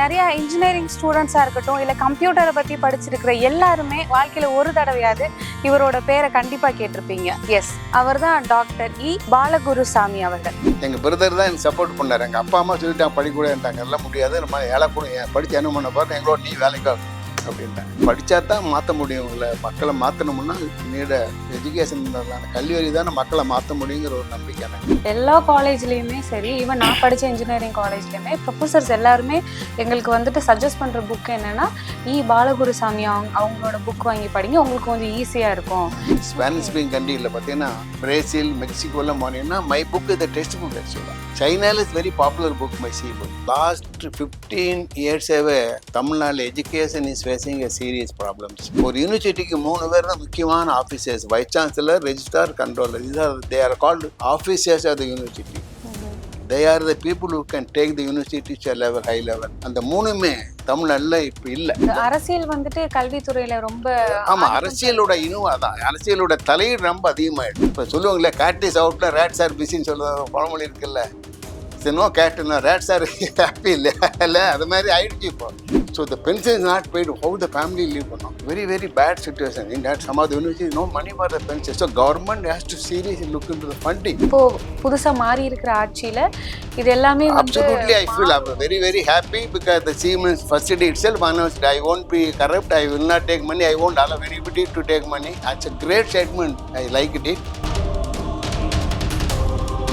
நிறைய இன்ஜினியரிங் ஸ்டூடெண்ட்ஸாக இருக்கட்டும், இல்லை கம்ப்யூட்டரை பற்றி படிச்சிருக்கிற எல்லாருமே வாழ்க்கையில் ஒரு தடவையாவது இவரோட பேரை கண்டிப்பாக கேட்டிருப்பீங்க. எஸ், அவர் தான் டாக்டர் பாலகுருசாமி அவர்கள். எங்கள் பிரதர் தான் எனக்கு சப்போர்ட் பண்ணார். எங்கள் அப்பா அம்மா சொல்லிட்டாங்க படிக்கூடாதுட்டாங்க, எல்லாம் முடியாது, நம்ம ஏழை கூட படித்து என்ன பண்ண பாரு, எங்களோட நீ வேலைக்கு அப்படின்ட்டாங்க. படித்தா தான் மாற்ற முடியும், இல்லை மக்களை மாற்றணும்னா நீட எஜுகேஷன் கல்வி தானே மக்களை மாற்ற முடியுங்கிற ஒரு நம்பிக்கை. எல்லா காலேஜ்லேயுமே சரி, ஈவன் நான் படித்த இன்ஜினியரிங் காலேஜ்லேயுமே ப்ரொஃபஸர்ஸ் எல்லாருமே எங்களுக்கு வந்துட்டு சஜஸ்ட் பண்ணுற புக் என்னென்னா பாலகுருசாமி அவங்களோட புக் வாங்கி படிங்க, உங்களுக்கு கொஞ்சம் ஈஸியாக இருக்கும். ஸ்பானிஷ் ஸ்பீக்கிங் கண்ட்ரியில் பார்த்தீங்கன்னா பிரேசில், மெக்சிகோலாம் போனீங்கன்னா மை புக் இது டெக்ஸ்ட் புக் ஆக்சுவலாக. China is very popular book, my C book. Last 15 years Tamil Nadu education is facing a serious problems. ஒரு யூனிவர்சிட்டிக்கு 3 பேர் தான் முக்கியமான officers, vice chancellor, registrar, controller. They are called officers of the university. They are the people who can take the university to a level, high level. அந்த மூணுமே தமிழ்நாடுல இப்ப இல்ல. அரசியல் வந்துட்டு கல்வித்துறையில ரொம்ப ஆமா, அரசியலோட அதான் அரசியலோட தலையீடு ரொம்ப அதிகமாயிடுச்சு. இப்ப சொல்லுவாங்கல்ல, கேட் இஸ் அவுட்ல ரேட்ஸ் ஆர் பிஸின்னு சொல்லுவாங்க, பழமொழி இருக்குல்ல. நோ கேட்னா ரேட்ஸ் ஆர் ஹாப்பி இல்ல, அது மாதிரி ஆயிடுச்சு இப்போ. So the pension is not paid. How the family live பண்ணோம்? Very very bad situation. In that some of the universities no money for the pension. So government has to seriously look into the funding. இப்போ புதுசா மாறி இருக்கிற ஆட்சியில இது எல்லாமே absolutely I feel very very happy because the Siemens first day itself announced I won't be corrupt, I will not take money, I won't allow anybody to take money. That's a great statement. I liked it.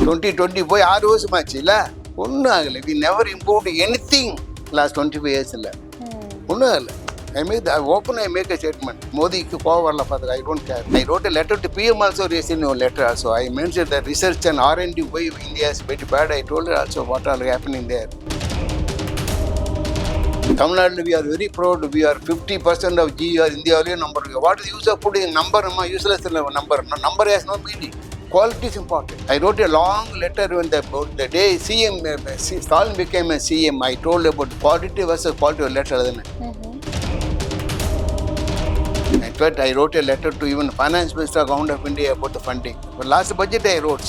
2020 போய் 6 வருஷம் ஆச்சு இல்ல, ஒன்றும் ஆகலை. We never improved anything last 25 years இல்லை, ஒன்றும் ஆகலை. I make a statement. மோதிக்கு கோவம் வரல பார்த்துக்க, I don't care. I wrote a letter to PM also, recently a letter also. I mentioned that research and R&D why India is very bad. I told her also what are happening there. Tamil we are very proud. We are 50% of GR India number. What is the use of putting number? Useless number. Number has no meaning. Quality is important. I wrote a long letter when the day CM Stalin became a CM. I told about quality versus quality of letter. In fact, I wrote a letter to even Finance Minister, Government of India about the funding. But last budget I wrote,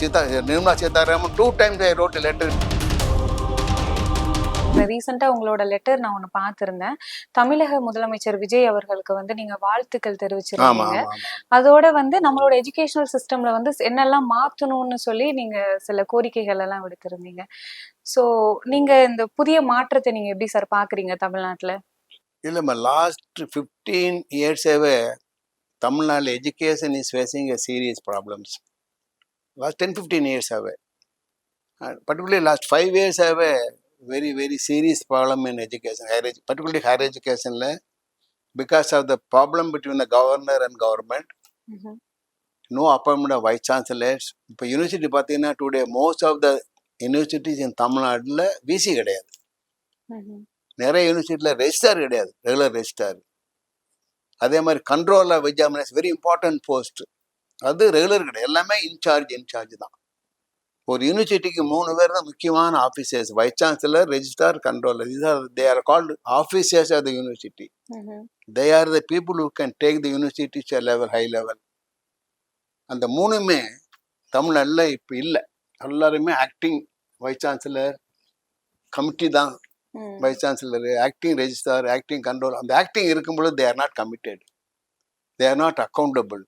Nirmala Sitharaman, 2 times I wrote a letter. ரீசெண்டாக உங்களோட letter நான் ஒன்று பார்த்துருந்தேன். தமிழக முதலமைச்சர் விஜய் அவர்களுக்கு வந்து நீங்கள் வாழ்த்துக்கள் தெரிவிச்சிருக்கீங்க. அதோட வந்து நம்மளோட எஜுகேஷனல் சிஸ்டம்ல வந்து என்னெல்லாம் மாற்றணும்னு சொல்லி நீங்கள் சில கோரிக்கைகள் எல்லாம் விடுத்திருந்தீங்க. ஸோ நீங்கள் இந்த புதிய மாற்றத்தை நீங்கள் எப்படி சார் பார்க்குறீங்க தமிழ்நாட்டில்? இல்லைம்மா, last 15 years Tamil Nadu education is facing a serious problems. Last 10-15 years particularly last 5 years very very serious problem in education, particularly higher education because of the problem between the governor and government. No appointment of vice chancellors. இப்போ university பார்த்தீங்கன்னா today most of the universities in தமிழ்நாட்டில் VC கிடையாது. நிறைய யூனிவர்சிட்டியில் registrar கிடையாது, regular registrar. அதே மாதிரி controller examination very important post, அது ரெகுலர் கிடையாது, எல்லாமே இன்சார்ஜ் தான். ஒரு யூனிவர்சிட்டிக்கு 3 பேர் தான் முக்கியமான officers, vice chancellor, registrar, controller. They are called officers of the university. They are the people who can take the university to a level, high level. அந்த மூணுமே தமிழ்நாட்டில் இப்போ இல்லை. எல்லாருமே ஆக்டிங் வைஸ் சான்சலர், கமிட்டி தான் vice chancellor, acting registrar, acting control. அந்த acting இருக்கும்பொழுது they are not committed, they are not accountable.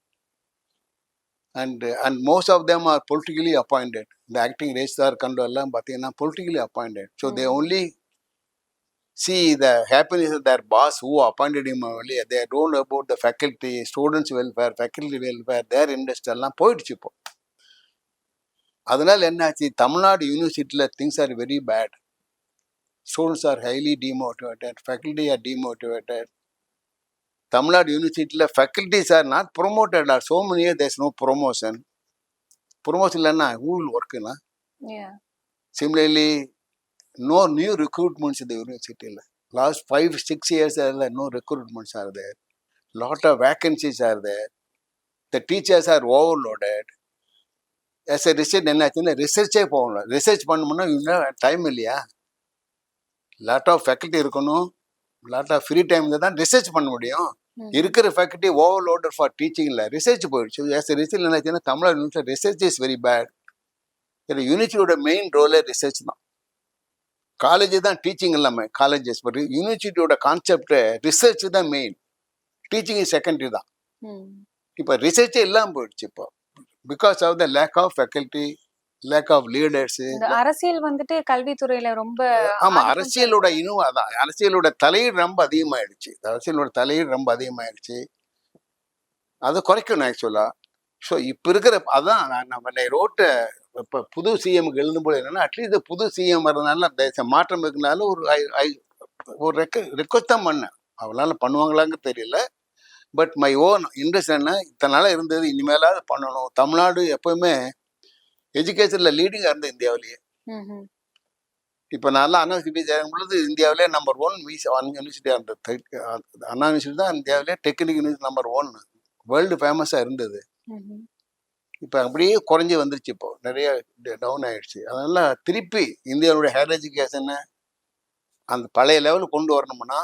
And most of them are politically appointed. The acting registrar control எல்லாம் பார்த்தீங்கன்னா politically appointed. So they only see the happiness of their boss who appointed him only. They don't know about the faculty, students welfare, faculty welfare, their interest எல்லாம் போயிடுச்சு இப்போ. அதனால என்னாச்சு, தமிழ்நாடு யூனிவர்சிட்டியில் things are very bad. Students are highly demotivated, faculty are demotivated. Tamil University faculties are not promoted. Are so many years there's no promotion. Promotion lana who will work na? Yeah. Similarly, no new recruitments in the university. Last 5-6 years no recruitments are there. Lot of vacancies are there. The teachers are overloaded. As a research research research பண்ணனும்னா time இல்லையா? Lot of faculty இருக்கணும், lot of free time தான் research பண்ண முடியும். இருக்கிற faculty overloaded for teaching இல்லை, research போயிடுச்சு. As a result என்னாச்சுன்னா Tamil Nadu university research is very bad. யூனிவர்சிட்டியோட மெயின் ரோலே ரிசர்ச் தான். காலேஜ் தான் டீச்சிங் இல்லாமல் காலேஜஸ், பட் யூனிவர்சிட்டியோட கான்செப்ட் ரிசர்ச் தான் மெயின், டீச்சிங் செகண்டரி தான். இப்போ ரிசர்ச்சே இல்லாமல் போயிடுச்சு இப்போ, because of the lack of faculty, lack of leaders. அரசியல் வந்துட்டு கல்வித்துறையில ரொம்ப ஆமா, அரசியலோட இன்னும் அதான், அரசியலோட தலையீடு ரொம்ப அதிகமாயிடுச்சு, அரசியலோட தலையீடு ரொம்ப அதிகமாயிடுச்சு. அதை குறைக்கணும் ஆக்சுவலா. ஸோ இப்போ இருக்கிற அதான் நம்ம ரோட்டை இப்போ புது சிஎம்க்கு எழுதும்போது என்னன்னா, அட்லீஸ்ட் புது சிஎம் வரதுனால மாற்றம் இருக்குனால ஒரு ரெக்வஸ்ட் தான் பண்ணேன். அவளால பண்ணுவாங்களான்னு தெரியல, பட் மை ஓன் இன்ட்ரெஸ்ட் என்ன, இத்தனை நாளாக இருந்தது, இனிமேலாவது பண்ணணும். தமிழ்நாடு எப்பவுமே எஜுகேஷனில் லீடிங்காக இருந்தது இந்தியாவிலேயே. இப்போ நல்லா அண்ணா யூனிவர்சிட்டி சேரும் பொழுது இந்தியாவிலே நம்பர் 1 யூனிவர்சிட்டியாக இருந்தது. அண்ணா யூனிவர்சிட்டி தான் இந்தியாவிலே டெக்னிக்கல் யூனிவர்சிட்டி நம்பர் 1, வேர்ல்டு ஃபேமஸாக இருந்தது. இப்போ அப்படியே குறைஞ்சி வந்துருச்சு, இப்போ நிறைய டவுன் ஆயிடுச்சு. அதனால திருப்பி இந்தியாவுடைய ஹையர் எஜுகேஷனை அந்த பழைய லெவலுக்கு கொண்டு வரணும்னா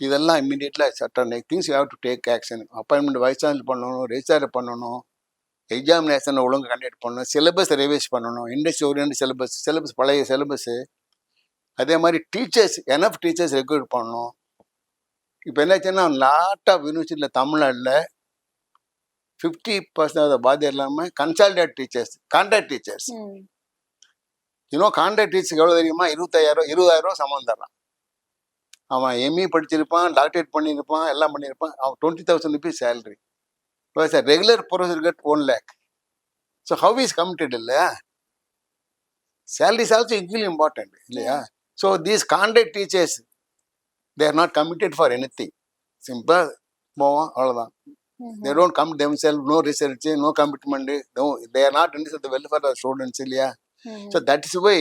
இதெல்லாம் இம்மிடியேட்லாம் sudden things you have to take action. Appointment vice chancellor பண்ணணும், ரெஜிஸ்டார் பண்ணணும், எக்ஸாமினேஷனை ஒழுங்கு கண்டக்ட் பண்ணணும், சிலபஸ் ரிவைஸ் பண்ணணும், இண்டஸ்ட்ரி ஓரியன்ட் சிலபஸ் பழைய சிலபஸ்ஸு. அதே மாதிரி டீச்சர்ஸ், எனஃப் டீச்சர்ஸ் ரெக்ரூட் பண்ணணும். இப்போ என்னாச்சுன்னா லாட் ஆஃப் யூனிவர்சிட்டியில் தமிழ்நாட்டில் 50% பாதி இல்லாமல் கன்சால்டேட் டீச்சர்ஸ், கான்ட்ராக்ட் டீச்சர்ஸ். இன்னும் கான்ட்ராக்ட் டீச்சர்ஸ் எவ்வளோ தெரியுமா? 20,000 சம்பளம் தர்றான். அவன் எம்இ படிச்சிருப்பான், டாக்டரேட் பண்ணியிருப்பான், எல்லாம் பண்ணியிருப்பான், அவன் 20,000 rupees salary. Sir regular professor cut 1 lakh. So how is committed இல்லையா? Salary is also equally important இல்லையா? So these contract teachers they are not committed for anything. சிம்பிளாக போவோம், அவ்வளோதான். They don't come themselves, no research, no commitment, no, they are not interested in the welfare of the students. So that is why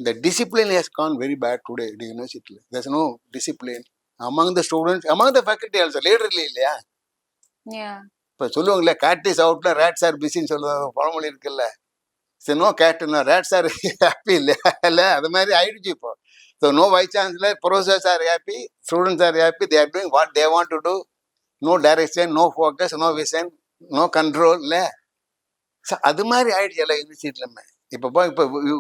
the discipline has gone very bad today at the university. There is no discipline among the students, among the faculty also, laterally. இப்போ சொல்லுவாங்களே, cat is out, rats are busy சொல்லுவாங்க, பழமொழி இருக்குல்ல. So no cat, no rats are happy இல்லை, அது மாதிரி ஆயிடுச்சு இப்போ. So no vice chancellor, professors are happy, students are happy, they are doing what they want to do. No direction, no focus, no vision, no control இல்லை. So அது மாதிரி ஆயிடுச்சு எல்லா யூனிவர்சிட்டிலுமே. இப்போ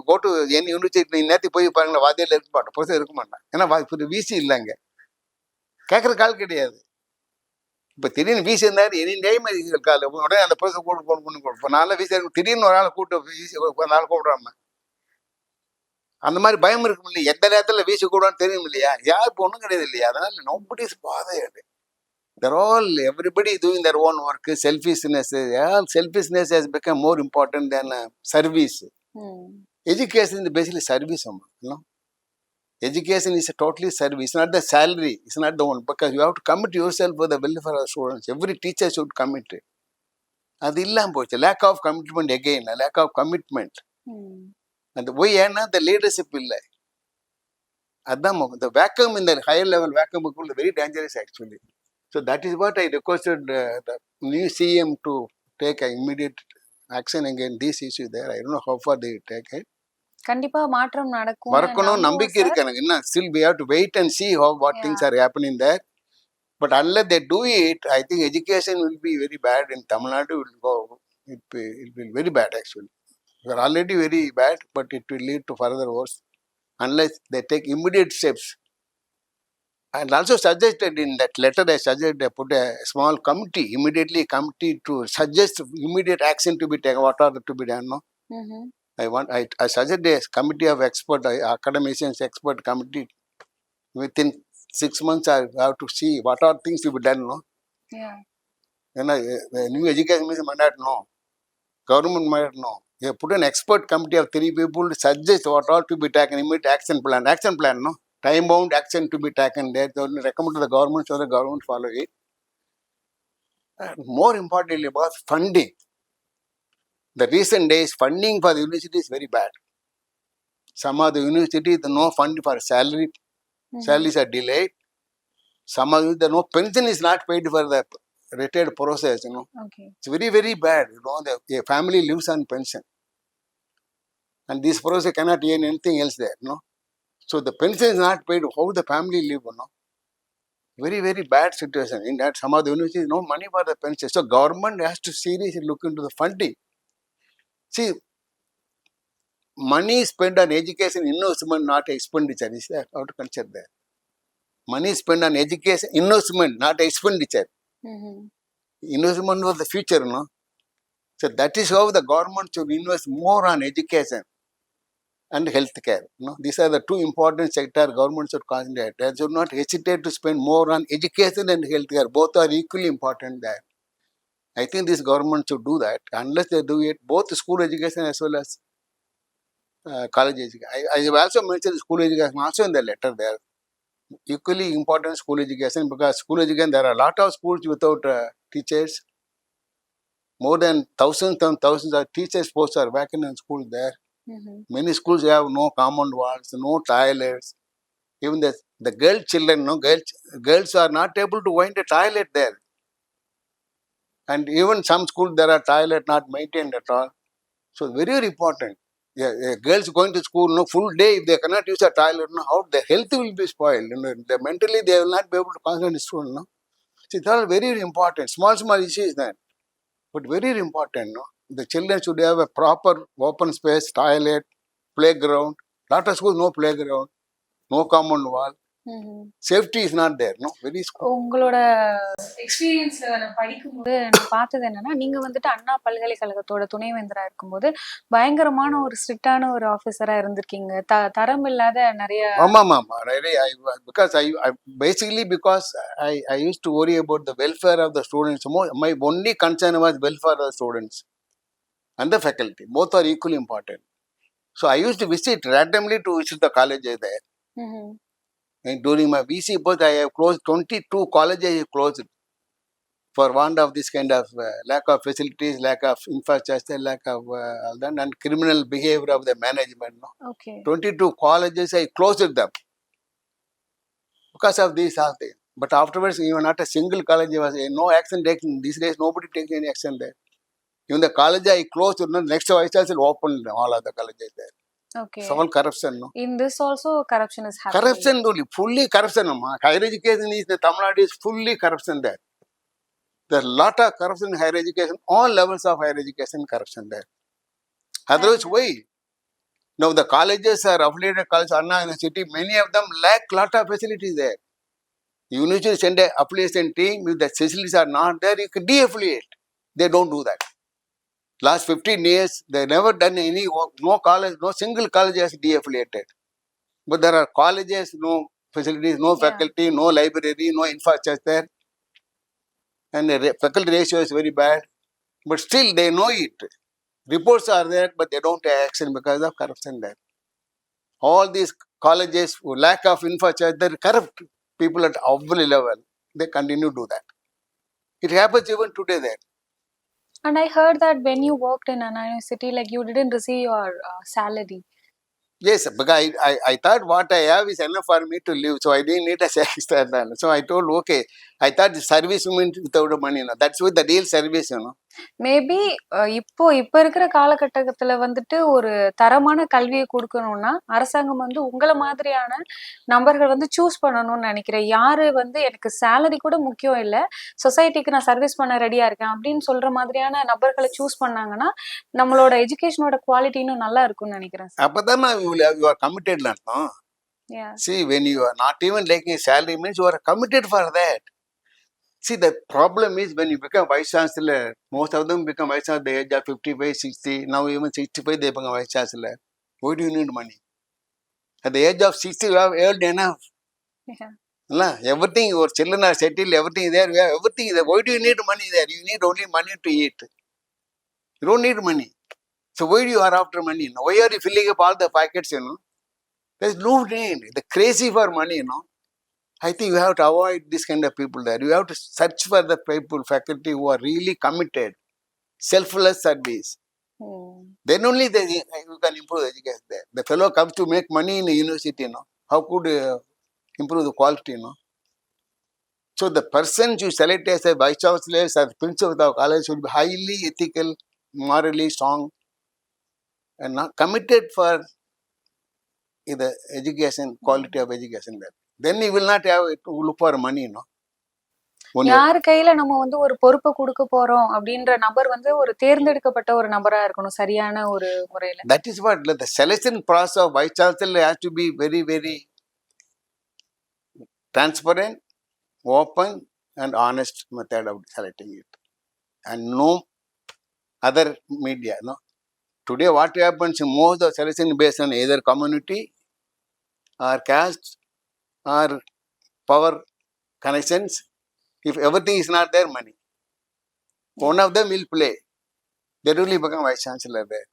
கோ டு என் யூனிவர்சிட்டி நேற்று போய் பாருங்களேன், வாத்தியில் இருக்க மாட்டோம், புதுசாக இருக்க மாட்டேன். ஏன்னா இப்போ விசி இல்லைங்க, கேட்குற கால் கிடையாது. இப்போ திடீர்னு விசி இருந்தாரு, எனி டைம் கால் உடனே அந்த புதுசை கூட்டு கொடுப்போம். நான்லாம் விசி திடீர்னு ஒரு ஆளை கூப்பிட்டு விசி ஒரு நாள் கூப்பிடாம, அந்த மாதிரி பயம் இருக்கும் இல்லையா? எந்த நேரத்தில் வீசி கூடான்னு தெரியும் இல்லையா? யாருக்கு ஒன்றும் கிடையாது இல்லையா? அதனால nobody is bothered. They're all, everybody doing their own work. Selfishness has become more important than service. Education is basically service, you know. Education is a totally service. It's not the salary. It's not the one, because you have to commit yourself for the welfare of students. Every teacher should commit. அது இல்லாமல் போச்சு. Lack of commitment again, lack of commitment. And why? ஏன்னா the leadership இல்லை. அதான் the vacuum in the higher level vacuum is very dangerous actually. So that is what I requested the new CM to take immediate action against these issues there. I don't know how far they take it. கண்டிப்பா மாற்றம் நடக்கும், வரக்கணும் நம்பிக்கை இருக்கு எனக்கு. என்ன, still we have to wait and see what things are happening there. But unless they do it, I think education will be very bad in Tamil Nadu. It will be very bad actually. We are already very bad, but it will lead to further worse unless they take immediate steps. And also suggested in that letter, I suggested I put a small committee, committee to suggest immediate action to be taken. What are to be done? No, I suggest a committee of expert academicians, expert committee. Within 6 months, I have to see what are things to be done. No, the new education minister might not know, government might not know. You put an expert committee of 3 people to suggest what are to be taken, immediate action plan. No. Time-bound action to be taken there. They will recommend to the government so the government follow it. More importantly about funding. The recent days, funding for the university is very bad. Some of the universities, no funding for salary. Salaries are delayed. Some of the no pension is not paid for the retired process. You know, it's very, very bad. You know, the family lives on pension, and this process cannot earn anything else there. You know. So the pension is not paid. How the family live, you know? Very, very bad situation. In that, some of the universities no money for the pension. So government has to seriously look into the funding. See, money spent on education investment, not expenditure. Is that how to consider that? Money spent on education investment, not expenditure. Mm-hmm. Investment for the future, no? So that is how the government should invest more on education and healthcare. No? These are the two important sectors government should concentrate. They should not hesitate to spend more on education and healthcare. Both are equally important there. I think this government should do that. Unless they do it, both school education as well as college education. I have also mentioned school education also in the letter there. Equally important school education, because school education, there are a lot of schools without teachers. More than thousands and thousands of teachers posts are vacant in schools there. Mm-hmm. Many schools have no common walls, no toilets. Even the girl children, no girls are not able to find a toilet there. And even some schools there are toilet not maintained at all. So very, very important. Yeah, girls going to school no full day, if they cannot use a toilet, no, how their health will be spoiled. You know, mentally they will not be able to concentrate in school. No, so it's all very, very important. Small issues then, but very, very important. No, the children should have a proper open space, toilet, playground. Lot of schools no playground, no common wall. Mm-hmm. Safety is not there. No, very school. உங்களோட எக்ஸ்பீரியன்ஸ்ல நான் படிக்கும்போது நான் பார்த்தது என்னன்னா, நீங்க வந்துட்டு அண்ணா பல்கலைக்கழகத்தோட துணைவேந்தரா இருக்கும்போது பயங்கரமான ஒரு ஸ்ட்ரிக்டான ஒரு ஆபீசரா இருந்திருக்கீங்க. தரம் இல்லாத நிறைய Really, because I used to worry about the welfare of the students. My only concern was welfare of the students and the faculty. Both are equally important. So I used to visit randomly to visit the colleges there. Mm-hmm. And during my VC post, I have closed 22 colleges. I have closed for want of this kind of lack of facilities, lack of infrastructure, lack of all that, and criminal behavior of the management. No? Okay. 22 colleges, I closed them because of these all things. But afterwards, even not a single college was no action taken. These days, nobody takes any action there. Even the college I closed, next vice chancellor opened all of the colleges there. Okay. It's all corruption. No? In this also corruption is happening. Corruption only, fully corruption. Higher education is the Tamil Nadu is fully corruption there. There's a lot of corruption in higher education, all levels of higher education corruption there. Otherwise, why? Now the colleges are affiliated colleges, Anna University, many of them lack lot of facilities there. University send a affiliation team, if the facilities are not there, you can de-affiliate. They don't do that. Last 15 years, they never done any work. No college, no single college has de-affiliated. But there are colleges, no facilities, no faculty, no library, no infrastructure. And the faculty ratio is very bad. But still they know it. Reports are there, but they don't take action because of corruption there. All these colleges, lack of infrastructure, they corrupt people at every level. They continue to do that. It happens even today there. And I heard that when you worked in Anna University, like you didn't receive your salary. Yes, because I thought what I have is enough for me to live, so I didn't need a extra. So I told, okay, I thought the service meant without money. No? That's what the real service, you know. Maybe இப்ப இருக்கிற காலகட்டத்துல வந்துட்டு ஒரு தரமான கல்வியை கொடுக்கணும்னா அரசாங்கம் வந்து உங்களை மாதிரியான நபர்கள் வந்து சூஸ் பண்ணணும்னு நினைக்கிறேன். யாரு வந்து எனக்கு சேலரி கூட முக்கியம் இல்ல, சொசைட்டிக்கு நான் சர்வீஸ் பண்ண ரெடியா இருக்கேன் அப்படின்னு சொல்ற மாதிரியான நபர்களை சூஸ் பண்ணாங்கன்னா நம்மளோட எஜுகேஷனோட குவாலிட்டி இன்னும் நல்லா இருக்கும்னு நினைக்கிறேன். அப்பதான் you are committed. Yeah. See, when you are not even taking a salary, means you are committed for that. See, the problem is when you become vice chancellor, most of them become vice chancellor at the age of 55, 60. Now even 65 they become vice chancellor. Why do you need money? At the age of 60 you have earned enough. Yeah. Everything, your children are settled, everything is there. You have everything there. Why do you need money there? You need only money to eat. You don't need money. So why do you are after money? Why are you filling up all the pockets, you know? There is no need. They're crazy for money, you know. I think you have to avoid this kind of people there. You have to search for the people, faculty who are really committed, selfless service. Then only you can improve education there. The fellow comes to make money in a university, you know. How could improve the quality, you know? So the person you select as a vice chancellor, as principal of the college should be highly ethical, morally strong, and not committed for the education, quality of education there. Then you will not have to look for money, you know. யாரு கையில நம்ம வந்து ஒரு பொறுப்பை கொடுக்க போறோம் அப்படின்ற நபர் வந்து ஒரு தேர்ந்தெடுக்கப்பட்ட ஒரு நபரா இருக்கணும் சரியான ஒரு முறையில. That is what the selection process of vice chancellor has to be very, very transparent, open, and honest method of selecting it, and no other media. No, today what happens? Most of the selection based on either community or caste or power connections. If everything is not there, money. One of them will play. They really become vice chancellor there.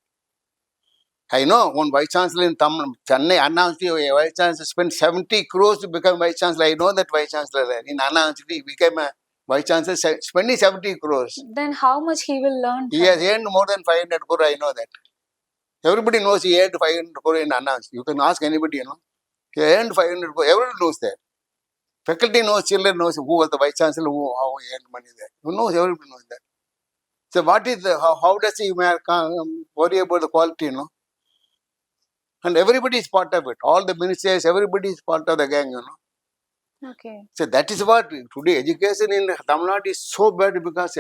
I know one vice chancellor in Chennai announced a vice chancellor spent 70 crores to become vice chancellor. I know that vice chancellor there. In announced he became a vice chancellor spending 70 crores. Then how much he will learn? He has earned more than 500 crores. I know that. Everybody knows he earned 500 crores in announced. You can ask anybody, you know. He earned 500 crores. Everybody knows that. Faculty knows, children knows who was the vice chancellor, how he earned money there. Who knows? Everybody knows that. So what is how does he worry about the quality, you know? And everybody is part of it. All the ministers, everybody is part of the gang, you know. Okay. So that is what today education in Tamil Nadu is so bad because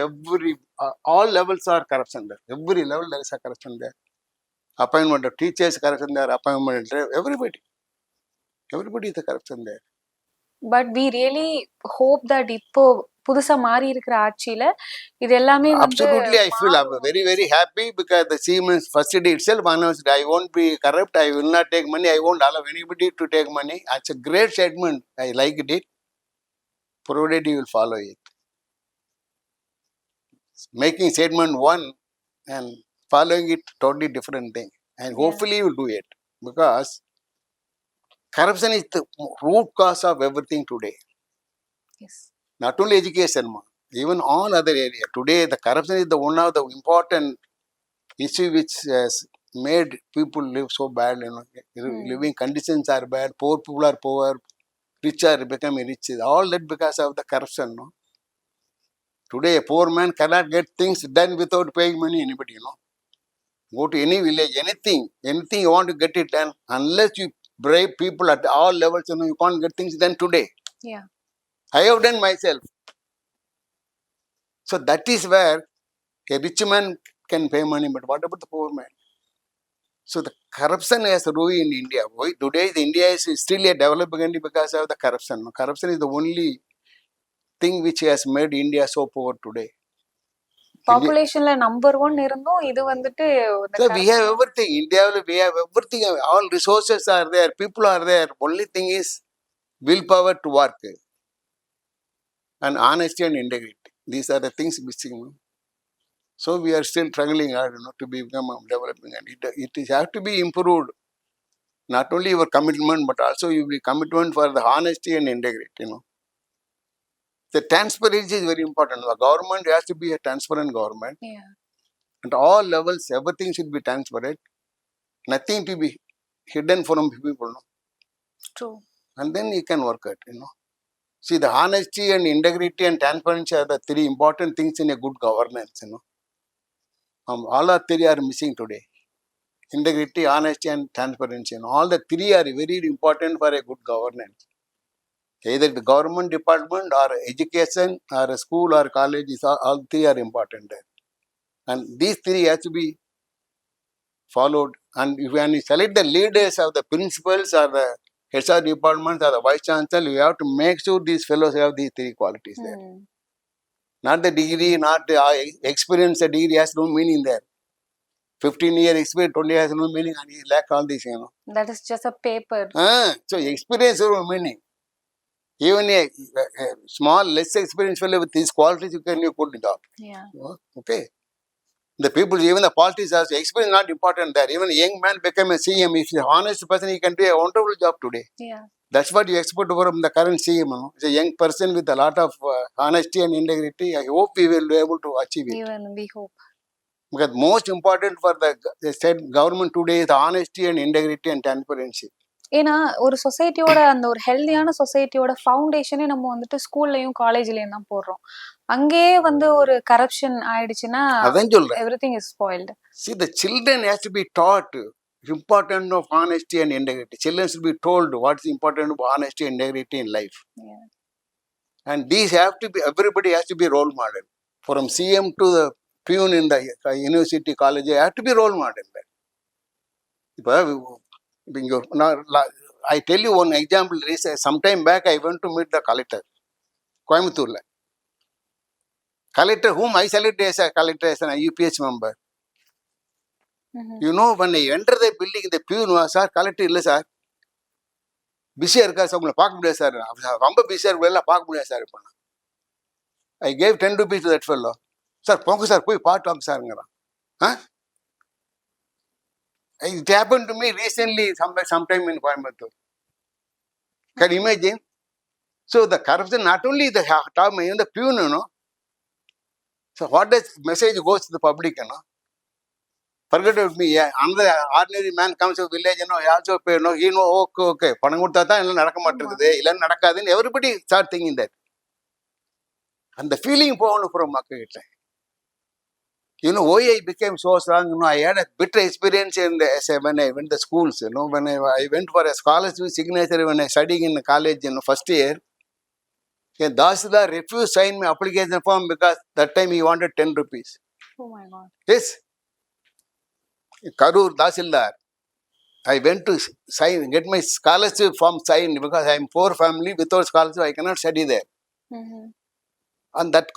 all levels are corruption there. Every level there is a corruption there. Appointment of teachers corruption there. Appointment of everybody is a corruption there. But we really hope that இப்போ புதுசா மாறி இருக்கிற ஆட்சியில இது எல்லாமே வந்து Absolutely, I feel very, very happy because the Siemens first day itself announced, I won't be corrupt, I will not take money, I won't allow anybody to take money. It's a great statement. I liked it, provided you will follow it. Making statement one and following it, totally different thing. And hopefully you will do it because corruption is the root cause of everything today. Yes. Not only education, even all other areas. Today, the corruption is the one of the important issue which has made people live so bad. You know, living conditions are bad. Poor people are poor. Rich are becoming rich. All that because of the corruption. No? Today, a poor man cannot get things done without paying money. Anybody, you know, go to any village, anything you want to get it done. Unless you bribe people at all levels, you know, you can't get things done today. Yeah. I have done myself. So that is where a rich man can pay money, but what about the poor man? So the corruption has ruined India. Today, India is still a developing country because of the corruption. Corruption is the only thing which has made India so poor today. பாப்புலேஷன்ல number 1 இருந்தும் இது வந்துட்டு So we have everything. India, we have everything. All resources are there. People are there. Only thing is willpower to work and honesty and integrity. These are the things missing. So we are still struggling hard, you know, to become a developing, and it has to be improved. Not only your commitment, but also your commitment for the honesty and integrity. You know, the transparency is very important. The government has to be a transparent government. Yeah. At all levels, everything should be transparent. Nothing to be hidden from people. No? True. And then you can work it. You know, see, the honesty and integrity and transparency are the three important things in a good governance. You know. All the three are missing today. Integrity, honesty, and transparency. And all the three are very important for a good governance. Either the government department or education or a school or college, all three are important there. And these three have to be followed. And when you select the leaders of the principals or the HR departments or the vice chancellor, you have to make sure these fellows have these three qualities there. Not the degree, not the experience. The degree has no meaning there. 15-year experience, 20 has no meaning, and he lack all these, you know. That is just a paper. So experience has no meaning. Even a small, less experienced fellow with these qualities, you can put the job. Yeah. Okay. The people, even the politics, also experience not important there. Even a young man become a CM. If he's an honest person, he can do a wonderful job today. Yeah. That's what you expect from the current CM. You know? It's a young person with a lot of honesty and integrity. I hope we will be able to achieve it. Even we hope. Because most important for the state government today is the honesty and integrity and transparency. ஏன்னா ஒரு சொசைட்டியோட அந்த ஒரு ஹெல்தியான சொசைட்டியோட ஃபவுண்டேஷனே நம்ம வந்துட்டு ஸ்கூல்லயும் காலேஜ்லயும் தான் போடுறோம். அங்கேயே வந்து ஒரு கரப்ஷன் ஆயிடுச்சுன்னா everything is spoiled. See, the children has to be taught importance of honesty and integrity. Children should be told what's important of honesty and integrity in life. Yeah. And these have to be, everybody has to be role model. From CM to the peon in the university college, have to be role model. I tell you one example. Some time back, I went to meet the collector, Coimbatore. Collector, whom I selected as a collector, as an UPH member. You know, when I enter the building, the peon was, sir, collector illa sir. Busy irukka sir, ungala paaka mudiyadhu sir. Romba busy irukku, paaka mudiyadhu sir. I gave 10 rupees to that fellow. Sir, ponga sir, poi paattu sir ngara. Huh? It happened to me recently, sometime in Coimbatore. Can you imagine? So the corruption, not only the top, even the peon, you know. So what does message goes to the public, you know? Forget about me. Yeah. Another ordinary man comes to a village, you know, he also pay, you know, he know, okay. Everybody start thinking that. And the feeling from market. You know, why I became so strong, you know, I had a bitter experience in when I went to schools, you know, when I went for a scholarship signature when I studied in college, you know, first year. Okay, Dasida refused sign my application form because that time he wanted 10 rupees. Oh my God. Yes. Karur Dasildar. I went to sign, get my scholarship form signed because I am poor family. Without scholarship, I cannot study there. And that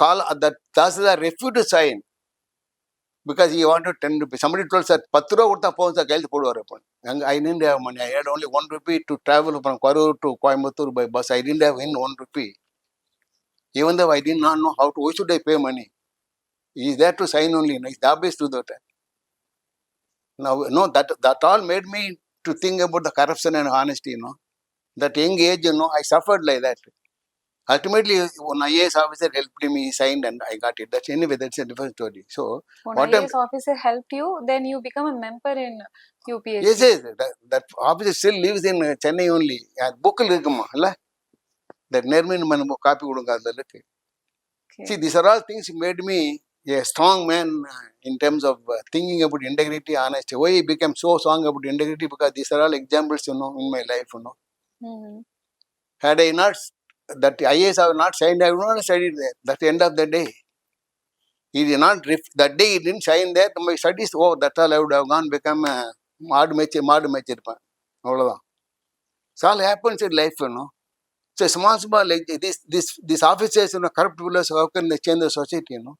Dasildar refused to sign because he wanted 10 rupees. Somebody told, sir, 10 rupees phones are gailed podu varapon. I didn't have money. I had only 1 rupee to travel from Karur to Coimbatore by bus. I didn't have even 1 rupee. Even though I did not know how to, why should I pay money? He is there to sign only. His job is to do that. Now, no, that all made me to think about the corruption and honesty, you know. That young age, you know, I suffered like that. Ultimately, one IAS officer helped me, he signed and I got it. That's a different story. So, when what IAS officer helped you, then you become a member in UPSC. Yes, that officer still lives in Chennai only. Book that Nermin man copy okay. See, these are all things made me a strong man in terms of thinking about integrity, honesty. Why I became so strong about integrity? Because these are all examples, you know, in my life, you know. Had I not, that IAS have not signed, I would not have studied there. That's the end of the day. He did not, that day he didn't sign there, my studies, oh, that's all I would have gone, become a mad matcher. So all happens in life, you know. So small, like this officers, you know, corrupt fellows, how can they change the society, you know?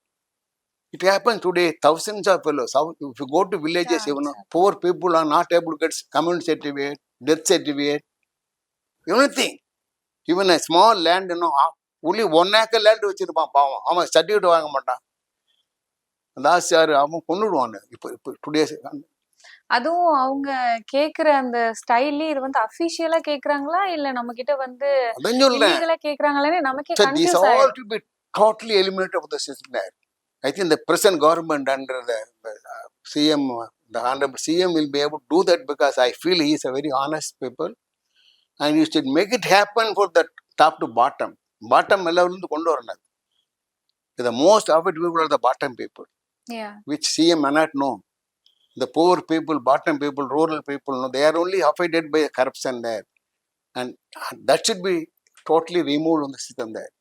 It happens today, thousands of fellows. If you go to villages, you know, poor people are not able to get community certificate, death certificate, anything. Even a small land, you know, only 1 acre land வச்சிருப்பான் பாவம் அவன் certificate வாங்க மாட்டான் last யாரு அவன் கொண்டுடுவான் இப்போ today அதுவும் அவங்க கேக்குற அந்த ஸ்டைல்ல இது வந்து அபிஷியலா கேக்குறாங்களா இல்ல நம்ம கிட்ட வந்து இல்லீகலா கேக்குறாங்களே நமக்கே கன்ஃபியூஸ் ஆயிடும். All to be totally eliminated of the system there. I think the present government under the CM, the honorable CM will be able to do that because I feel he is a very honest people. And you should make it happen for the top to bottom. Bottom level to kondu varanadu. The most affected people are the bottom people. Yeah. Which CM may not know. The poor people, bottom people, rural people, no, they are only affected by corruption there. And that should be totally removed on the system there.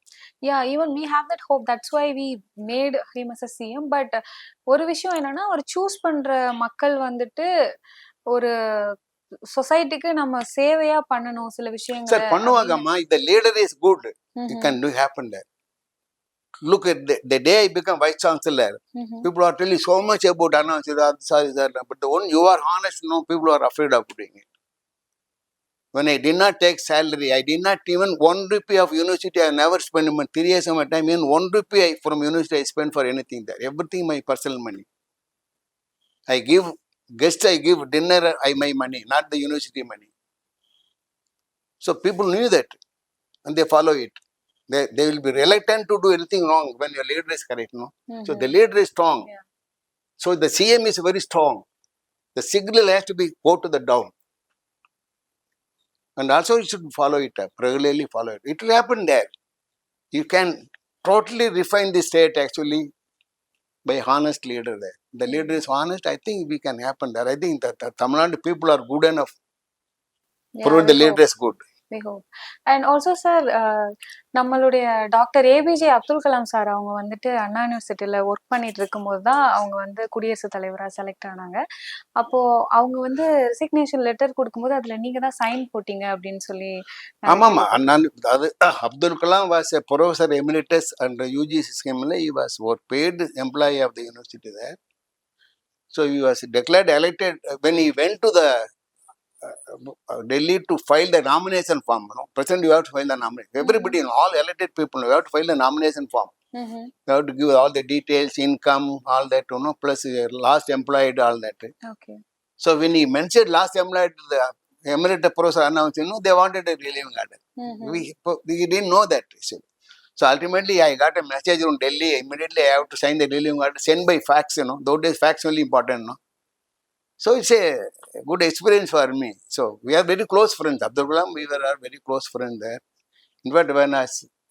Yeah, even we have that hope. That's why we made him as a CM. But ஒரு விஷயம் என்னன்னா ஒரு choose பண்ற மக்கள் வந்துட்டு ஒரு சொசைட்டிக்கு நம்ம சேவையா பண்ணணும் சில விஷயங்களை. Sir பண்ணுவாங்கம்மா. If the leader is good, it can do happen there. Look at the day I become vice chancellor. People are telling so much about sorry, but the one you are honest, no, people are afraid of doing it. When I did not take salary, I did not even 1 rupee of university. I never spent 3 years of my time. Even 1 rupee from university I spent for anything there. Everything my personal money. I give guests, I give dinner, my money, not the university money. So people knew that and they follow it. They will be reluctant to do anything wrong when your leader is correct, no? So the leader is strong. Yeah. So the CM is very strong. The signal has to be go to the down. And also you should follow it up, regularly follow it. It will happen there. You can totally refine the state actually by honest leader there. The leader is honest, I think we can happen there. I think that the Tamil Nadu people are good enough. Yeah, the leader is good. we hope. And also sir, நம்மளுடைய doctor APJ Abdul Kalam sir அவங்க வந்துட்டு அண்ணா யூனிவர்சிட்டியில work பண்ணிட்டு இருக்கும்போது தான் அவங்க வந்து குடியரசுத் தலைவரா செலக்ட் ஆனாங்க. அப்போ அவங்க வந்து ரெசிக்னேஷன் லெட்டர் கொடுக்கும்போது அதுல நீங்க தான் சைன் போட்டீங்க அப்படின்னு சொல்லி ஆமாமா. நான் அது Abdul Kalam was a professor emeritus and UGC ஸ்கீம்ல he was ஒரு paid employee of the university there. So he was declared elected when he went to the Delhi to file the nomination form. You know, President, you have to file the nomination. Everybody, all elected people, you have to file the nomination form. You have to give all the details, income, all that, you know, plus last employed, all that. Okay. So when he mentioned last employed, the emeritus professor announced, you know, they wanted a relieving order. We didn't know that. So ultimately, I got a message from Delhi. Immediately, I have to sign the relieving order, send by fax, you know. Those days, fax only important, no? So it's a good experience for me. So we are very close friends. Abdul Kalam, we were very close friends there. In fact, when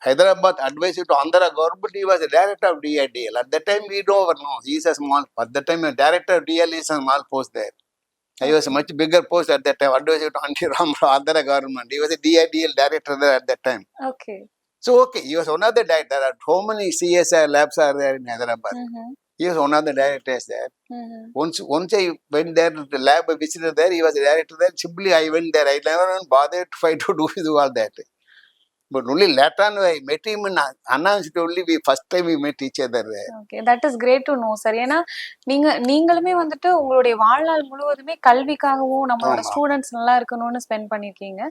Hyderabad advised to Andhra government, he was the director of DIDL. At that time, we don't know. He is a small, at that time, a director of DL is a small post there. I was a much bigger post at that time, advisor to Anti Ramrao, Andhra government. He was a DIDL director there at that time. Okay. So, okay, he was one of the directors. There are how many CSI labs are there in Hyderabad? He was one of the directors there. Once I went there to the lab, I visited there, he was the director there. Simply I went there. I never bothered to fight to do all that. But only later on I met him and announced only first time we met each other there. Okay, that is great to know sir. ஏன்னா நீங்களுமே வந்துட்டு உங்களுடைய வாழ்நாள் முழுவதுமே கல்விக்காகவும் நம்மளோட students நல்லா இருக்கணும்னு spend பண்ணிருக்கீங்க.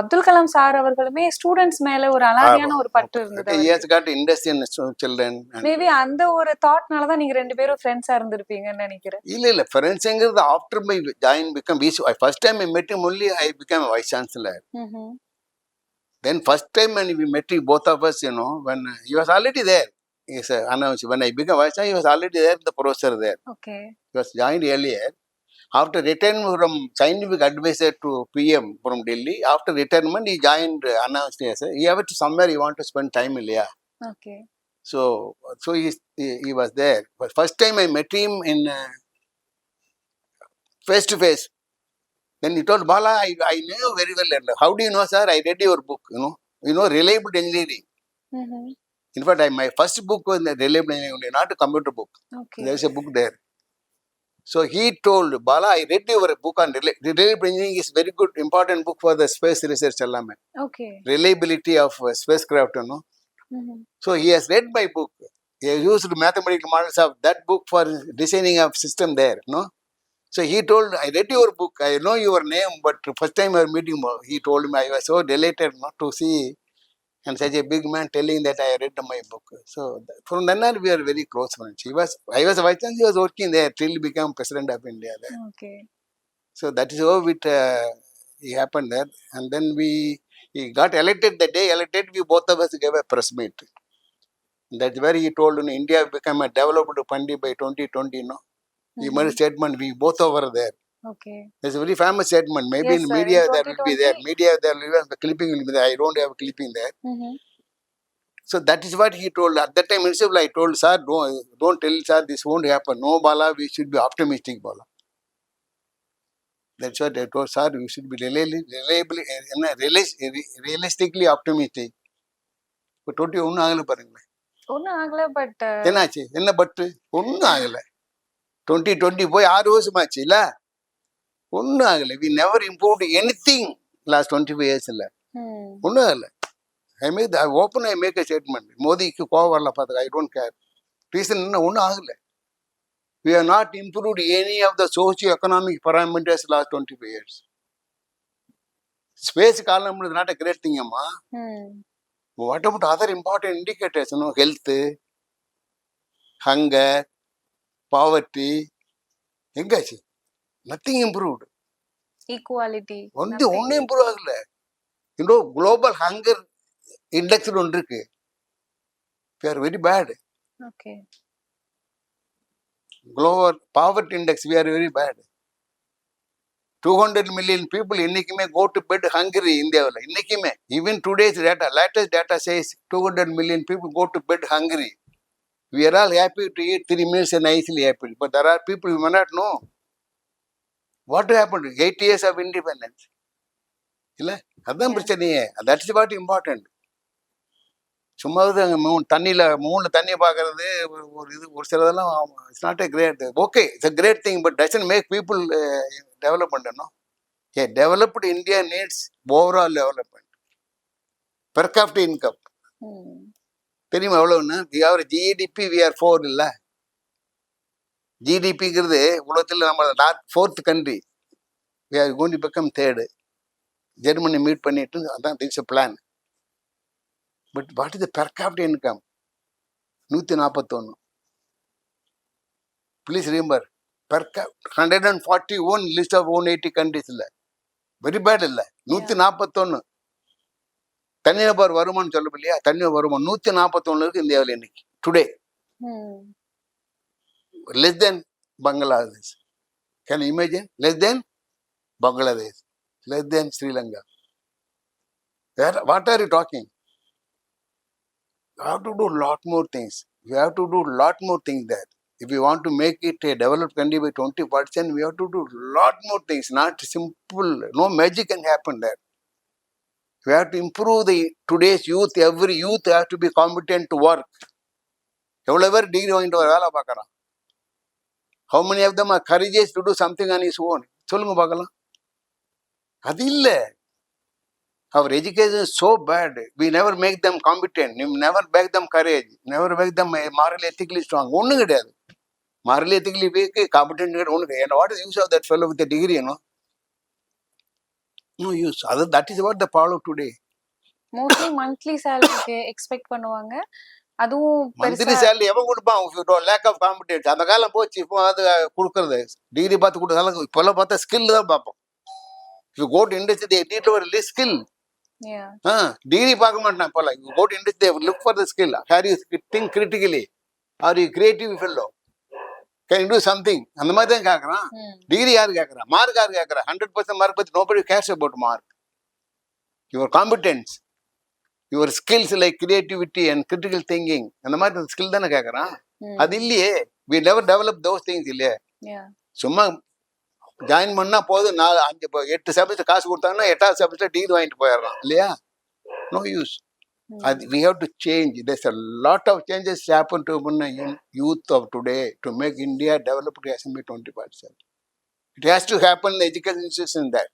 அப்துல் கலாம் சார் அவர்களுமே ஸ்டூடெண்ட்ஸ் மேல ஒரு அலாதியான ஒரு பற்று இருந்தது. He has got interest in children. Maybe அந்த ஒரு தாட்னால தான் நீங்க ரெண்டு பேரும் ஃப்ரெண்ட்ஸா இருந்திருப்பீங்கன்னு நினைக்கிறேன். இல்ல ஃப்ரெண்ட்ஸ்ங்கிறது after my join become first time I met him only I became a vice chancellor. Then first time when we met both of us, you know, when he was already there. Yes, announced when I became vice chancellor, he was already there, the professor there. Okay. He was joined earlier. After retirement from scientific advisor to PM from Delhi, after retirement he joined, announced, yes, he have to somewhere he want to spend time in India. Okay. So he was there. But first time I met him in face to face. Then he told Bala, I knew very well. How do you know, sir? I read your book. You know, reliable engineering. In fact, my first book was reliable engineering, not a computer book. Okay. There is a book there. So he told Bala, I read your book on reliable engineering is very good, important book for the space research. Okay. Reliability of spacecraft, you know. So he has read my book. He has used mathematical models of that book for designing of system there, no. So he told, I read your book, I know your name, but first time I meeting, he told me, I was so delighted not to see and such a big man telling that I read my book. So from then on, we are very close friends. I was a vice chancellor, he was working there till he became president of India there. Okay. So that is how it happened there. And then he got elected, the day elected, we both of us gave a press meet. That's where he told, India become a developed country by 2020, no. He made a statement, we both were there. Okay. It's a very famous statement. Maybe yes, in sir. media in there will be there. Media there will be the clipping will be there. I don't have a clipping there. So that is what he told. At that time himself, I told, sir, don't tell, sir, this won't happen. No, Bala, we should be optimistic, Bala. That's what I told, sir, we should be realistically optimistic. But don't you know, but என்ன பட்டு ஒன்றும் ஆகலை. 2020 போய் 6 வருஷமாச்சு இல்ல, ஒன்றும் ஆகலை. We never improved anything last 25 years இல்லை, ஒன்றும் ஆகலை. I make a statement. மோதிக்கு கோவம் வரல பார்த்துக்க, I don't care. ரீசன் என்ன, ஒன்றும் ஆகலை. We have not improved any of the socio-economic parameters last 25 years. Space column is not a great thing, amma. What about other important indicators? Health, hunger, poverty, nothing improved. Equality. Only improved. Global hunger index we are very bad. Okay. Global poverty index, we are very bad. 200 million people go to bed hungry in India. Even today's data, latest data says 200 million people go to bed hungry. We are all happy to eat 3 meals and nicely happy. But there are people who may not know what happened 8 years of independence. இல்லை அதுதான் பிரச்சனையே. That is what important. சும்மாவது அங்கே மூணில் தண்ணியை பார்க்கறது ஒரு இது ஒரு சிலதெல்லாம் it's not a great. Okay, it's a great thing, but doesn't make people development. A developed India needs overall development. Per capital income தெரியுமா எவ்வளோன்னு? ஜிடிபி வி ஆர் 4 இல்லை. ஜிடிபிங்கிறது உலகத்தில் நம்ம 4th country. We are going to become 3rd. Germany meet பண்ணிட்டு அதான் this a plan. But what is the per capital income? 141. Please remember, per cap 141 list of 180 countries இல்லை. Very bad இல்லை. 141 தனிநபர் வருமானம் சொல்லும் இல்லையா? தனிநபர் வருமானம் 141 இருக்கு இந்தியாவில் இன்னைக்கு today. less than Bangladesh. Can you imagine? Less than Bangladesh, less than Sri Lanka. What are you talking? You have to do lot more things. We have to do lot more things there. If we want to make it a developed country by 20%, we have to do lot more things. Not simple. No magic can happen there. We have to improve today's youth. Every youth has to be competent to work. எவ்வளோ பேர் degree வாங்கிட்டு வேலை பார்க்குறான்? How many of them are courageous to do something on his own? சொல்லுங்க பார்க்கலாம். அது இல்லை. Our education is so bad. We never make them competent. We never make them courage. Never make them morally, ethically strong. ஒன்றும் கிடையாது. Morally, ethically weak, competent ஒன்றும் கிடையாது. And what is the use of that fellow with a degree, you know? No use. That is what the problem today. Mostly monthly சேலரிக்கு expect பண்ணுவாங்க. அதுவும் monthly salary எவன் கொடுப்பான்? Lack of competence. அந்த காலம் போச்சு. இப்போ அது கொடுக்கறது டிகிரி பார்த்து கொடுத்தாலும் இப்போல்லாம் பார்த்தா ஸ்கில் தான் பார்ப்போம். If you go to industry, they need to list skill. Degree பார்க்க மாட்டான் இப்போல்லாம். You go to industry, they look for the skill. Are you think critically? Are you creative fellow? Can you do something? அந்த மாதிரி தான் கேட்குறான். Degree யாரு கேட்குறான்? Mark யாரு கேட்குறான்? 100% மார்க் பற்றி nobody cares about mark. Your competence, your skills like creativity and critical thinking, அந்த மாதிரி ஸ்கில் தானே கேட்குறான். அது இல்லையே. we never develop those things இல்லையே. சும்மா ஜாயின் பண்ணா போதும். 8 செமஸ்டர் காசு கொடுத்தாங்கன்னா 8வது செமஸ்டர் டிகிரி வாங்கிட்டு போயிடுறான் இல்லையா? No use. we have to change. There's a lot of changes happen to youth of today to make India developed as by 20%. It has to happen in the education institution there.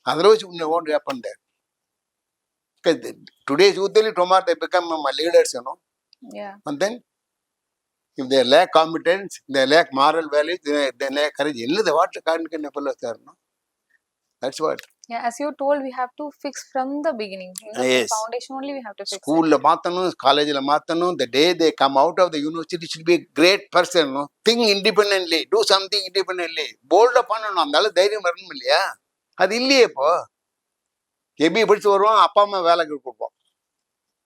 Otherwise it won't happen there. Because today's youth will tomorrow they become leaders, you know. And then if they lack competence, they lack moral values, they lack courage. What kind of fellows there, no? That's what. Yeah, as you told, we have to fix from the beginning. Yes. Foundation only we have to fix. School la maathanu, college la maathanu. The day they come out of the university should be a great person, no? Think independently, do something independently. Bold பண்ணனும். அந்தால தைரியம் வரணும் இல்லையா? அது இல்லையே இப்போ. எபி பிடிச்சு வருவான், அப்பா அம்மா வேலைக்கு கொடுப்போம்.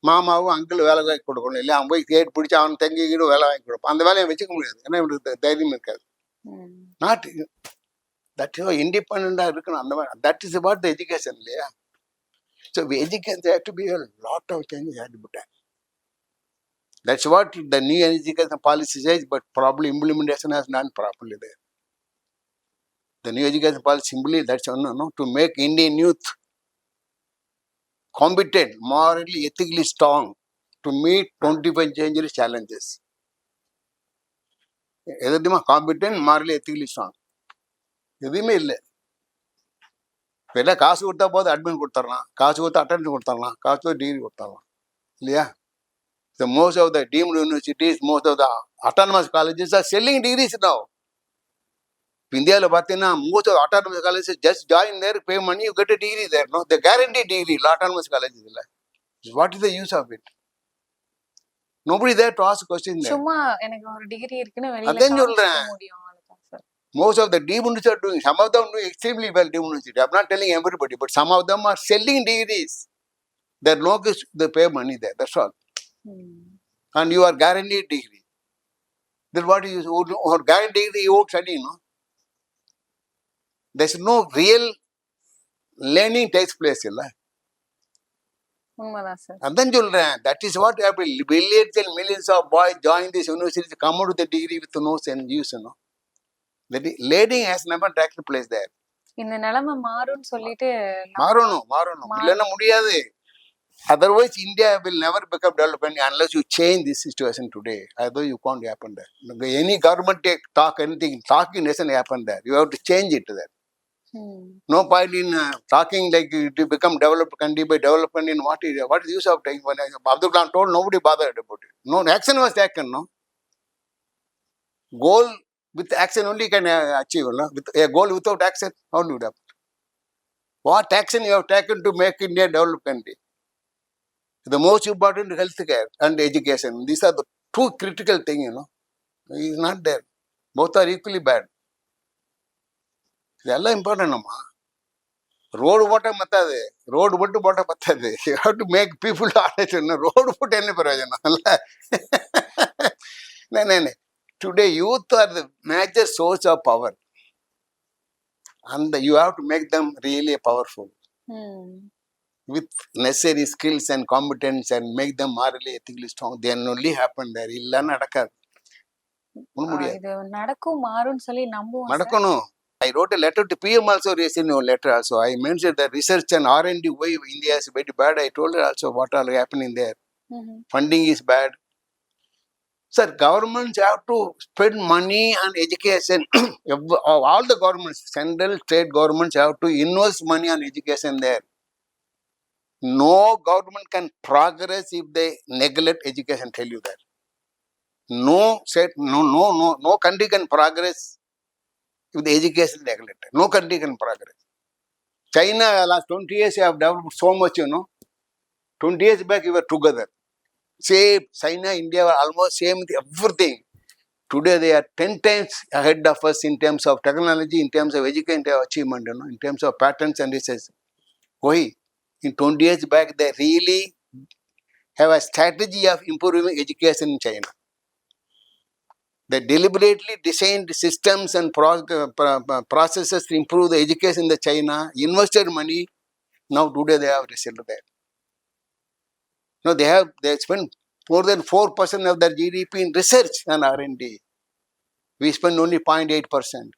மாமாவும் அங்கிள் வேலை வாங்கி கொடுக்கணும் இல்லையா? அவன் போய் கேட்டு பிடிச்சி அவன் தங்கிக்கிட்டு வேலை வாங்கி கொடுப்பான். அந்த வேலையை வச்சுக்க முடியாது. ஏன்னா இவனுக்கு தைரியம் இருக்காது. நாட் தட் இண்டிபெண்டாக இருக்கணும். அந்த மாதிரி that is about the education இல்லையா? So education have to be a lot of changes had to be done. That's what the new education policy says, but probably implementation has not properly there. The new education policy simply that's no to make Indian youth competent, morally, ethically strong to meet 21st century challenges. எதுமா competent, morally, ethically strong. எதுவுமே இல்லை. இப்போ காசு கொடுத்தா போது admin கொடுத்துடலாம், காசு கொடுத்தா அட்டெண்டன்ஸ் கொடுத்துடலாம், காசு கொடுத்தா டிகிரி கொடுத்துடலாம் இல்லையா? The most of the deemed universities, most of the autonomous colleges are selling degrees now. இந்தியாவில் பார்த்தீங்கன்னா most of the autonomous colleges just join there, pay money, you get a degree there. No, they guarantee degree. Autonomous colleges இல்லை. What is the use of it? Nobody there to ask questions. சும்மா எனக்கு ஒரு degree இருக்குன்னு வெளியில அதான் சொல்றேன். காமிக்க முடியும் அவ்வளவுதான் sir. Most of the deemed universities are doing. Some of them do extremely well. Deemed university. I'm not telling everybody, but some of them are selling degrees. Their locus, they pay money there. That's all. And you are guaranteed degree. Then what is or guaranteed degree? You won't study, no. There's no real learning takes place, இல்ல? உண்மைதான் sir. அதான் சொல்றேன். That is what happened. Billions and millions of boys join this university, come out with a degree with no sense use, no. The learning has never taken place there. இந்த நிலைமை மாறும்னு சொல்லிட்டு மாறணும் இல்லைன்னா முடியாது. Otherwise, India will never become development unless you change this situation today. Otherwise, you can't happen there. Any government talk anything, talking doesn't happen there. You have to change it there. No point in talking like it will become developed country by development in what area. What is the use of taking? When Abdul Kalam told, nobody bothered about it. No action was taken. No goal with action only can achieve. No? With a goal without action, how do you do that? What action you have taken to make India developed country? The most important healthcare and education. These are the two critical things, you know. It is not there. Both are equally bad. இதெல்லாம் important அம்மா. Road போட்டால் மத்தாது, road மட்டும் போட்டால் பத்தாது. You have to make people ஆலோசனை. Road போட்டு என்ன பிரயோஜனம் இல்லை. Today youth are the major source of power and you have to make them really powerful with necessary skills and competence and make them morally ethically strong. Then only happen there. இல்ல நடக்காது. முடியாது. இது நடக்கும் மாறும்னு சொல்லி நம்புவோம். நடக்கணும். I wrote a letter to PM also, recently a letter also. I mentioned that research and R&D why India is very bad. I told her also what are happening there. Funding is bad. Sir, governments have to spend money on education. All the governments, central, state governments have to invest money on education there. No government can progress if they neglect education, tell you that. No country can progress if the education is neglected. No country can progress. China, last 20 years, have developed so much, you know. 20 years back, we were together. Same, China, India were almost same with everything. Today, they are 10 times ahead of us in terms of technology, in terms of education achievement, you know, in terms of patents and research. Why? In 20 years back, they really have a strategy of improving education in China. They deliberately designed systems and processes to improve the education in the China, invested money. Now today they have result there. No, they spend more than 4% of their GDP in research and R&D. We spend only 0.8%.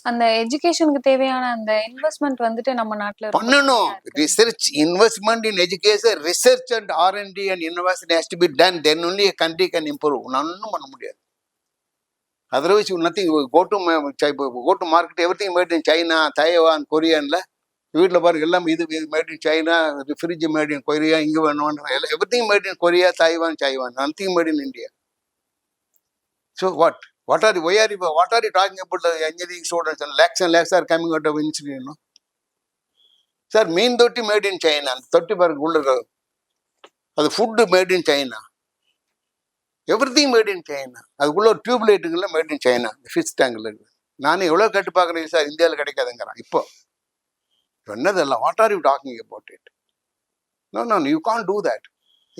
அந்த எஜுகேஷனுக்கு தேவையான அந்த investment வந்துட்டு நம்ம நாட்டுல பண்ணணும். Research, investment in education, research and R&D and innovation has to be done. Then only a country can improve. ஒன்னும் பண்ண முடியாது. Otherwise, you nothing. Go to market, everything made in China, Taiwan, Korea. வீட்டில் பாருங்க எல்லாம் இது mat in China, fridge made in Korea, இங்கே வேணும் everything made in Korea, Taiwan, nothing made in India. So what are you talking about the engineering students and lakhs are coming out of engineering, no? Sir, மீன் தொட்டி made in China, தொட்டி பாருங்க உள்ள இருக்காது, அது food made in China, everything made in China. அதுக்குள்ள ஒரு tube லைட்டுங்கெல்லாம் மேட் இன் சைனா, ஃபிஷ் டேங்கில் இருக்குது. நானே எவ்வளோ கட்டு பார்க்குறேன் சார், இந்தியாவில் கிடைக்காதுங்கிறான் இப்போ. என்னதெல்லாம், what are you talking about it? No, you can't do that.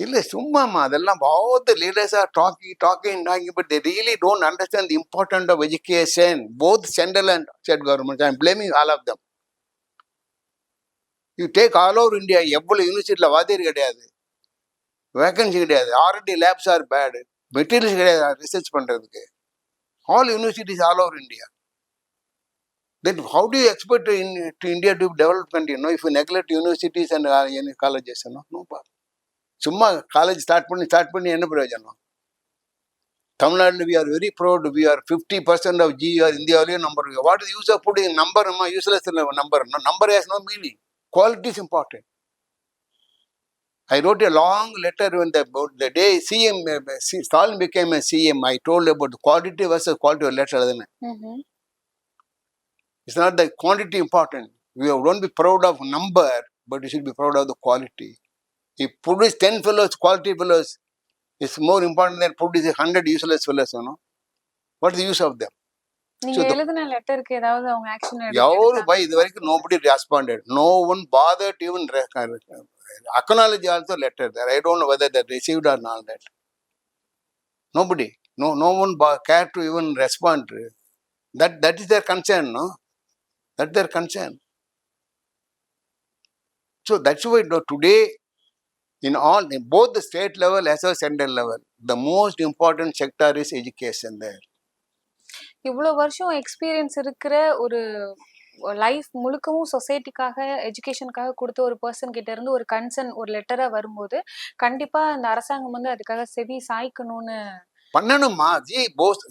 இல்லை சும்மாம்மா அதெல்லாம் all the leaders are talking, but they really don't understand the importance of education, both central and state governments. I am blaming all of them. You take all over India, எவ்வளோ யூனிவர்சிட்டியில் வாதியர் கிடையாது, vacancy கிடையாது, R&D labs are bad, materials கிடையாது research பண்ணுறதுக்கு. All universities all over India. Then how do you expect to India to develop country? You know, if you neglect universities and colleges, no problem. சும்மா college start பண்ணி என்ன பிரயோஜனம்? தமிழ்நாட்டில் we are very proud, we are 50% of GR, இந்தியாவிலேயே number. What is the use of putting number? Useless number. No, number has no meaning. Quality is important. I wrote a long letter when the day CM Stalin became a CM. I told about the quality versus quality of letter. It's not the quantity important. We don't be proud of number, but you should be proud of the quality. If produce 10 fellows, quality fellows, it's more important than producing 100 useless fellows, you know. What is the use of them? நீங்க எழுதின லெட்டருக்கு ஏதாவது அவங்க action எடுத்தாங்க? Why இது வரைக்கும் nobody responded. No one bothered to even acknowledge also letter there. I don't know whether they received or not that. Nobody. No one cared to even respond. That is their concern, no? That's their concern. So that's why today, in both the state level as well as central level, the most important sector is education there. இவ்வளவு வருஷம் experience இருக்கிற ஒரு life முழுக்கவும் சொசைட்டிக்காக எஜுகேஷனுக்காக கொடுத்த ஒரு person கிட்ட இருந்து ஒரு concern ஒரு லெட்டரா வரும்போது கண்டிப்பா அந்த அரசாங்கம் வந்து அதுக்காக செவி சாய்க்கணும்னு பண்ணணுமா.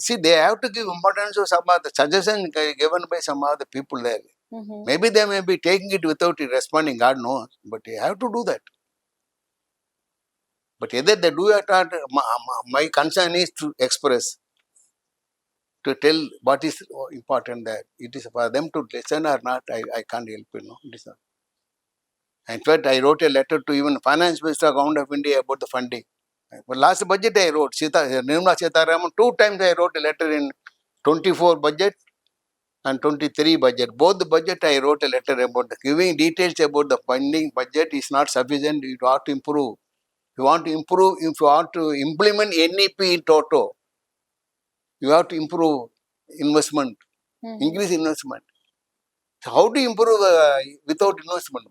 See, they have to give importance to some of the suggestion given by some of the people there. Maybe they may be taking it without responding, God knows, but you have to do that. But either they do it or not, my concern is to express, to tell what is important there. It is for them to listen or not, I can't help it. No? It is not. In fact, I wrote a letter to even Finance Minister Government of India about the funding. But last budget I wrote, Nirmala Sitharaman, 2 times I wrote a letter in 24 budget and 23 budget. Both the budget I wrote a letter about giving details about the funding. Budget is not sufficient, you have to improve. You want to improve, if you want to implement NEP in Toto, you have to improve investment, increase investment. So how to improve without investment?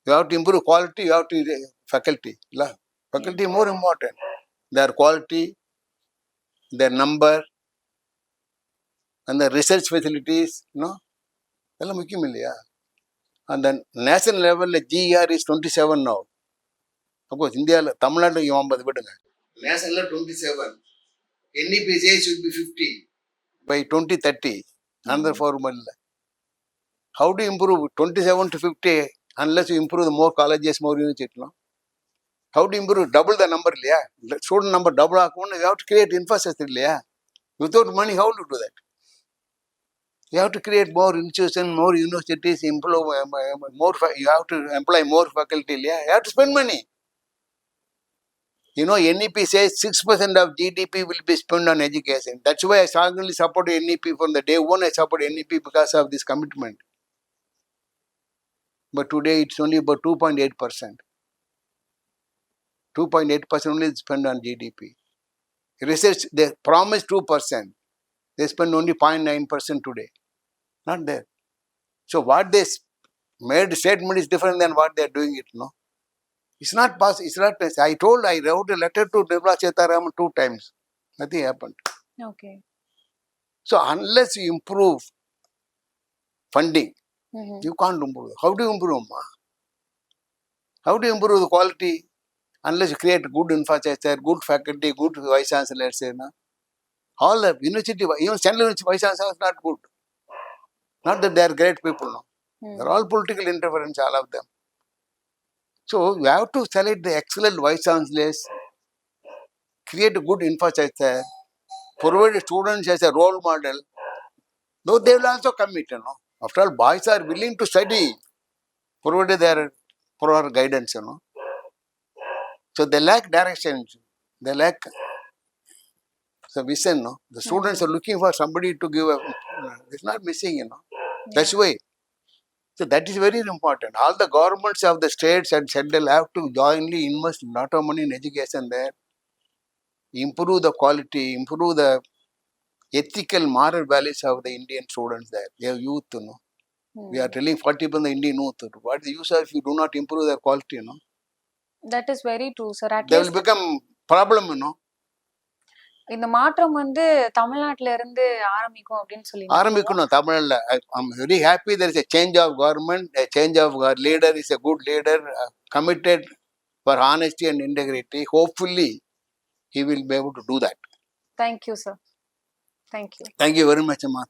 You have to improve quality, you have to faculty. Faculty more important. Their quality, their number, and the research facilities, அதெல்லாம் முக்கியம் இல்லையா? And then national level GER is 27 now. Suppose இந்தியாவில் தமிழ்நாட்டில் 50 விடுங்க. National 27. NEP says should be 50 by 2030. Another formula. How do you improve 27 to 50 unless you improve the more colleges, more universities? No? How do you improve? Double the number, இல்லையா? Student number double ஆக்கணும். You have to create infrastructure, இல்லையா? Without money, how to do that? You have to create more institutions, more universities, improve more. You have to employ more faculty. Yeah? You have to spend money. NEP says 6% of GDP will be spent on education. That's why I strongly support NEP from the day one. I support NEP because of this commitment. But today it's only about 2.8%. 2.8% only is spent on GDP. Research, they promised 2%. They spend only 0.9% today. Not there. So what they made statement is different than what they are doing it. No, it's not possible. It's not. I wrote a letter to Nirmala Sitharaman 2 times. Nothing happened. Okay. So unless you improve funding, you can't improve. How do you improve? How do you improve the quality? Unless you create good infrastructure, good faculty, good vice chancellors. All the university, even central vice chancellors are not good. Not that they are great people. No. They're all political interference, all of them. So you have to select the excellent vice chancellors, create a good infrastructure, provide students as a role model. Though they will also commit. After all, boys are willing to study, provided they are proper guidance. So they lack direction. They lack the vision. The students are looking for somebody to give a. It's not missing. That's why. So that is very important. All the governments of the states and central have to jointly invest a lot of money in education there. Improve the quality, improve the ethical, moral values of the Indian students there. They have youth, We are telling 40% the Indian youth. What is the use if you do not improve their quality, That is very true, sir. At They least will become problem, இந்த மாற்றம் வந்து தமிழ்நாட்டுல இருந்து ஆரம்பிக்கும் அப்படின்னு சொல்லி ஆரம்பிக்கணும் தமிழ்ல. I'm very happy there is a change of government, a change of leader is a good leader, committed for honesty and integrity. Hopefully, he will be able to do that. Thank you, sir. Thank you. Thank you very much, Amma.